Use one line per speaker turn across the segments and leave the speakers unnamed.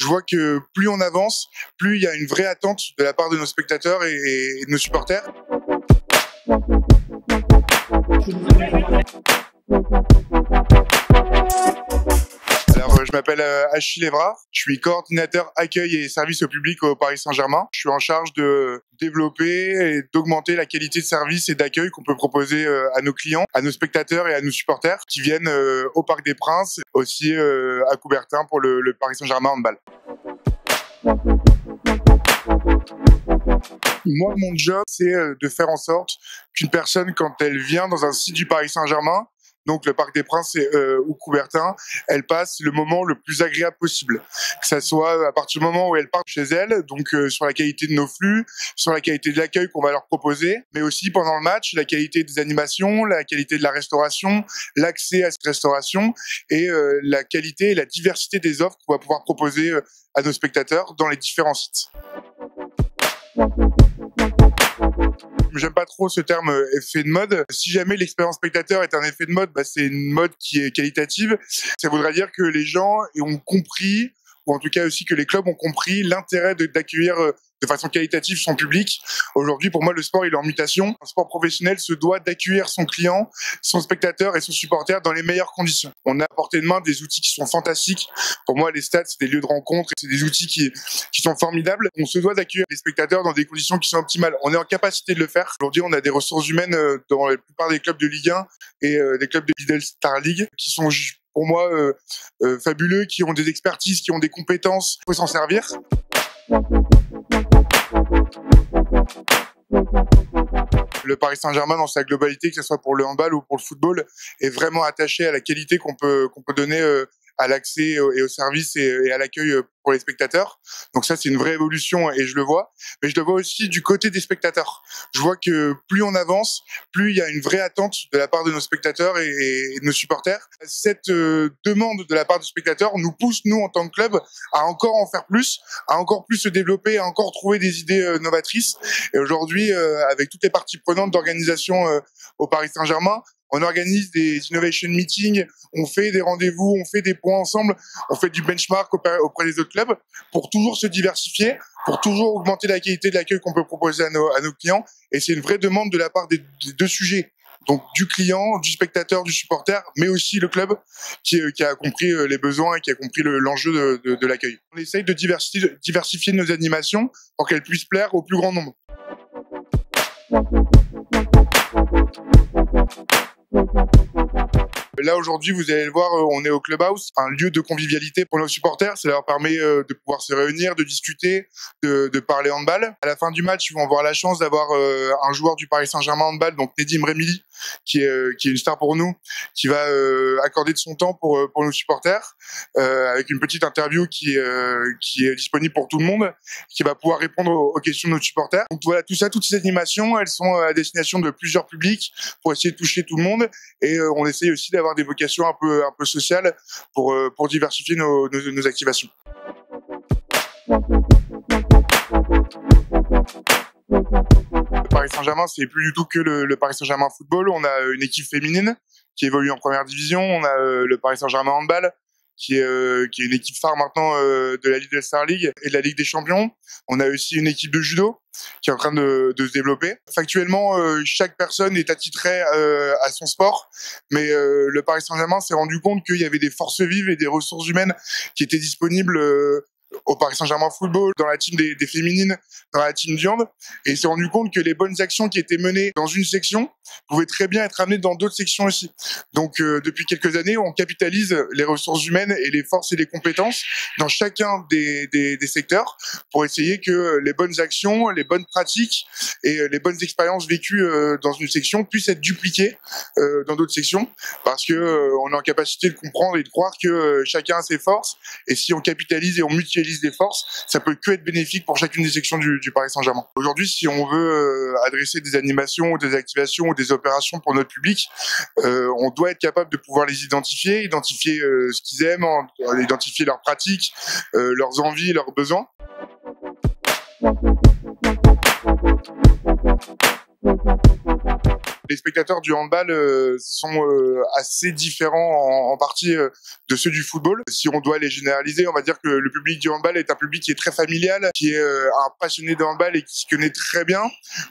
je vois que plus on avance, plus il y a une vraie attente de la part de nos spectateurs et de nos supporters. Alors, je m'appelle Achille Évrard, je suis coordinateur accueil et service au public au Paris Saint-Germain. Je suis en charge de développer et d'augmenter la qualité de service et d'accueil qu'on peut proposer à nos clients, à nos spectateurs et à nos supporters qui viennent au Parc des Princes, aussi à Coubertin pour le Paris Saint-Germain handball. Moi, mon job, c'est de faire en sorte qu'une personne, quand elle vient dans un site du Paris Saint-Germain, donc le Parc des Princes ou Coubertin, elle passe le moment le plus agréable possible. Que ça soit à partir du moment où elle part chez elle, donc sur la qualité de nos flux, sur la qualité de l'accueil qu'on va leur proposer, mais aussi pendant le match, la qualité des animations, la qualité de la restauration, l'accès à cette restauration et la qualité et la diversité des offres qu'on va pouvoir proposer à nos spectateurs dans les différents sites. J'aime pas trop ce terme effet de mode. Si jamais l'expérience spectateur est un effet de mode, c'est une mode qui est qualitative. Ça voudrait dire que les gens ont compris, ou en tout cas aussi que les clubs ont compris l'intérêt d'accueillir de façon qualitative son public. Aujourd'hui, pour moi, le sport, il est en mutation. Un sport professionnel se doit d'accueillir son client, son spectateur et son supporter dans les meilleures conditions. On a à portée de main des outils qui sont fantastiques. Pour moi, les stades, c'est des lieux de rencontre et c'est des outils qui sont formidables. On se doit d'accueillir les spectateurs dans des conditions qui sont optimales. On est en capacité de le faire. Aujourd'hui, on a des ressources humaines dans la plupart des clubs de Ligue 1 et des clubs de Lidl Star League qui sont pour moi fabuleux, qui ont des expertises, qui ont des compétences. Il faut s'en servir. Le Paris Saint-Germain, dans sa globalité, que ce soit pour le handball ou pour le football, est vraiment attaché à la qualité qu'on peut donner à l'accès et au service et à l'accueil pour les spectateurs. Donc ça, c'est une vraie évolution et je le vois. Mais je le vois aussi du côté des spectateurs. Je vois que plus on avance, plus il y a une vraie attente de la part de nos spectateurs et de nos supporters. Cette demande de la part des spectateurs nous pousse, nous, en tant que club, à encore en faire plus, à encore plus se développer, à encore trouver des idées novatrices. Et aujourd'hui, avec toutes les parties prenantes d'organisation au Paris Saint-Germain, on organise des innovation meetings, on fait des rendez-vous, on fait des points ensemble, on fait du benchmark auprès des autres clubs pour toujours se diversifier, pour toujours augmenter la qualité de l'accueil qu'on peut proposer à nos clients. Et c'est une vraie demande de la part des deux sujets. Donc du client, du spectateur, du supporter, mais aussi le club qui a compris les besoins et qui a compris l'enjeu de l'accueil. On essaye de diversifier nos animations pour qu'elles puissent plaire au plus grand nombre. Là, aujourd'hui, vous allez le voir, on est au Clubhouse, un lieu de convivialité pour nos supporters. Ça leur permet de pouvoir se réunir, de discuter, de parler handball. À la fin du match, ils vont avoir la chance d'avoir un joueur du Paris Saint-Germain handball, donc Nedim Remili, qui est une star pour nous, qui va accorder de son temps pour nos supporters, avec une petite interview qui est disponible pour tout le monde, qui va pouvoir répondre aux questions de nos supporters. Donc voilà, tout ça, toutes ces animations, elles sont à destination de plusieurs publics pour essayer de toucher tout le monde. Et on essaye aussi d'avoir des vocations un peu sociales pour diversifier nos activations. Le Paris Saint-Germain, c'est plus du tout que le Paris Saint-Germain football. On a une équipe féminine qui évolue en première division. On a le Paris Saint-Germain handball qui est une équipe phare maintenant de la Lidl Star League et de la Ligue des Champions. On a aussi une équipe de judo qui est en train de se développer. Factuellement, chaque personne est attitrée à son sport, mais le Paris Saint-Germain s'est rendu compte qu'il y avait des forces vives et des ressources humaines qui étaient disponibles au Paris Saint-Germain football, dans la team des féminines, dans la team du hand, et il s'est rendu compte que les bonnes actions qui étaient menées dans une section pouvaient très bien être amenées dans d'autres sections aussi. Donc depuis quelques années, on capitalise les ressources humaines et les forces et les compétences dans chacun des secteurs pour essayer que les bonnes actions, les bonnes pratiques et les bonnes expériences vécues dans une section puissent être dupliquées dans d'autres sections, parce que on est en capacité de comprendre et de croire que chacun a ses forces, et si on capitalise et on mutualise des forces, ça peut que être bénéfique pour chacune des sections du Paris Saint-Germain. Aujourd'hui, si on veut adresser des animations, ou des activations ou des opérations pour notre public, on doit être capable de pouvoir les identifier ce qu'ils aiment, identifier leurs pratiques, leurs envies, leurs besoins. Les spectateurs du handball sont assez différents en partie de ceux du football. Si on doit les généraliser, on va dire que le public du handball est un public qui est très familial, qui est un passionné de handball et qui se connaît très bien.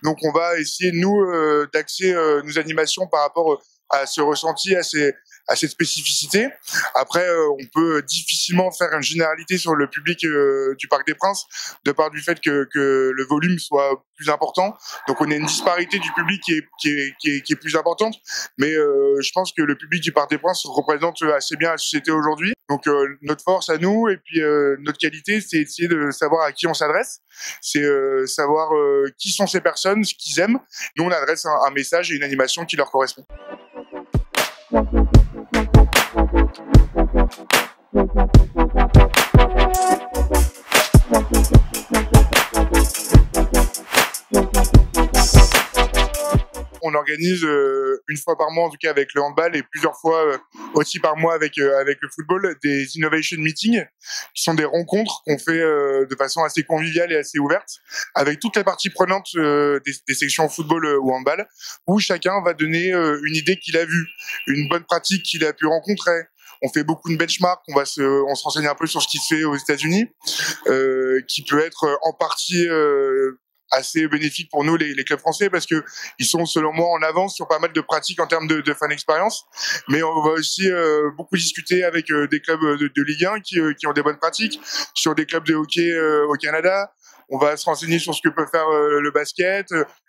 Donc on va essayer, nous, d'axer nos animations par rapport à ce ressenti, à cette spécificité. Après, on peut difficilement faire une généralité sur le public du Parc des Princes, de par du fait que le volume soit plus important. Donc, on a une disparité du public qui est plus importante. Mais je pense que le public du Parc des Princes représente assez bien la société aujourd'hui. Donc, notre force à nous et puis notre qualité, c'est essayer de savoir à qui on s'adresse. C'est savoir qui sont ces personnes, ce qu'ils aiment. Nous, on adresse un message et une animation qui leur correspond. On organise une fois par mois, en tout cas avec le handball, et plusieurs fois aussi par mois avec le football, des innovation meetings, qui sont des rencontres qu'on fait de façon assez conviviale et assez ouverte, avec toutes les parties prenantes des sections football ou handball, où chacun va donner une idée qu'il a vue, une bonne pratique qu'il a pu rencontrer. On fait beaucoup de benchmark, on se renseigne un peu sur ce qui se fait aux États-Unis, qui peut être en partie assez bénéfique pour nous, les clubs français, parce que ils sont, selon moi, en avance sur pas mal de pratiques en termes de fan expérience. Mais on va aussi beaucoup discuter avec des clubs de Ligue 1 qui ont des bonnes pratiques, sur des clubs de hockey au Canada. On va se renseigner sur ce que peut faire le basket.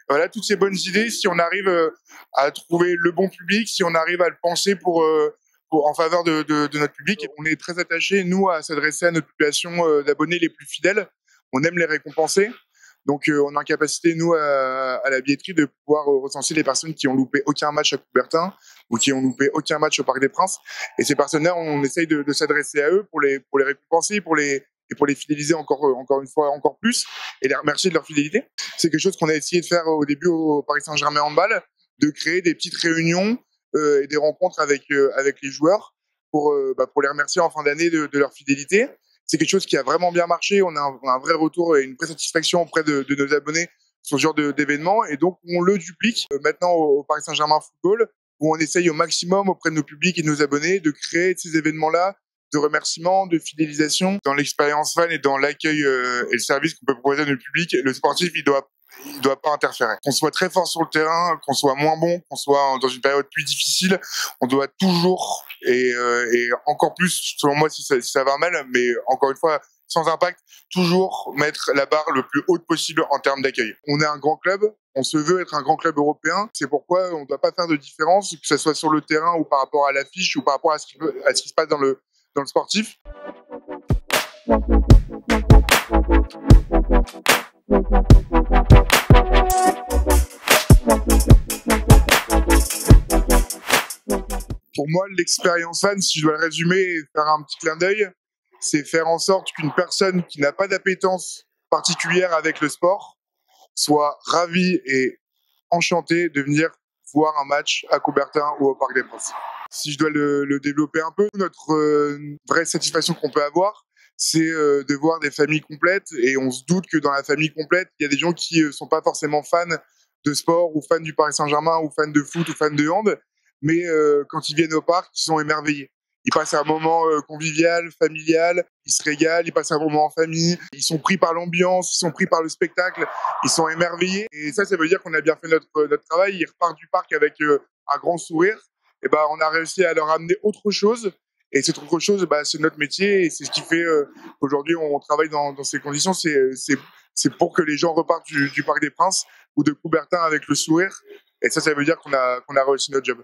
Voilà, toutes ces bonnes idées, si on arrive à trouver le bon public, si on arrive à le penser en faveur de notre public. On est très attachés, nous, à s'adresser à notre population d'abonnés les plus fidèles. On aime les récompenser. Donc, on est en capacité, nous, à la billetterie, de pouvoir recenser les personnes qui ont loupé aucun match à Coubertin ou qui ont loupé aucun match au Parc des Princes. Et ces personnes-là, on essaye de s'adresser à eux pour les récompenser, pour les fidéliser encore une fois, encore plus, et les remercier de leur fidélité. C'est quelque chose qu'on a essayé de faire au début au Paris Saint-Germain Handball, de créer des petites réunions et des rencontres avec les joueurs pour les remercier en fin d'année de leur fidélité. C'est quelque chose qui a vraiment bien marché. On a un vrai retour et une vraie satisfaction auprès de nos abonnés sur ce genre d'événements. Et donc, on le duplique maintenant au Paris Saint-Germain Football, où on essaye au maximum auprès de nos publics et de nos abonnés de créer ces événements-là de remerciement, de fidélisation. Dans l'expérience fan et dans l'accueil et le service qu'on peut proposer à notre public, le sportif, il doit pas interférer. Qu'on soit très fort sur le terrain, qu'on soit moins bon, qu'on soit dans une période plus difficile, on doit toujours, et encore plus, selon moi, si ça va mal, mais encore une fois, sans impact, toujours mettre la barre le plus haute possible en termes d'accueil. On est un grand club, on se veut être un grand club européen, c'est pourquoi on ne doit pas faire de différence, que ce soit sur le terrain ou par rapport à l'affiche ou par rapport à ce qui se passe dans le sportif. Pour moi, l'expérience fan, si je dois le résumer et faire un petit clin d'œil, c'est faire en sorte qu'une personne qui n'a pas d'appétence particulière avec le sport soit ravie et enchantée de venir voir un match à Coubertin ou au Parc des Princes. Si je dois le développer un peu, notre vraie satisfaction qu'on peut avoir, c'est de voir des familles complètes, et on se doute que dans la famille complète, il y a des gens qui sont pas forcément fans de sport ou fans du Paris Saint-Germain ou fans de foot ou fans de hand, mais quand ils viennent au parc, ils sont émerveillés. Ils passent un moment convivial, familial, ils se régalent, ils passent un moment en famille, ils sont pris par l'ambiance, ils sont pris par le spectacle, ils sont émerveillés. Et ça veut dire qu'on a bien fait notre travail. Ils repartent du parc avec un grand sourire. Et on a réussi à leur amener autre chose. Et cette autre chose, c'est notre métier, et c'est ce qui fait qu'aujourd'hui on travaille dans ces conditions. C'est pour que les gens repartent du Parc des Princes ou de Coubertin avec le sourire. Et ça veut dire qu'on a réussi notre job.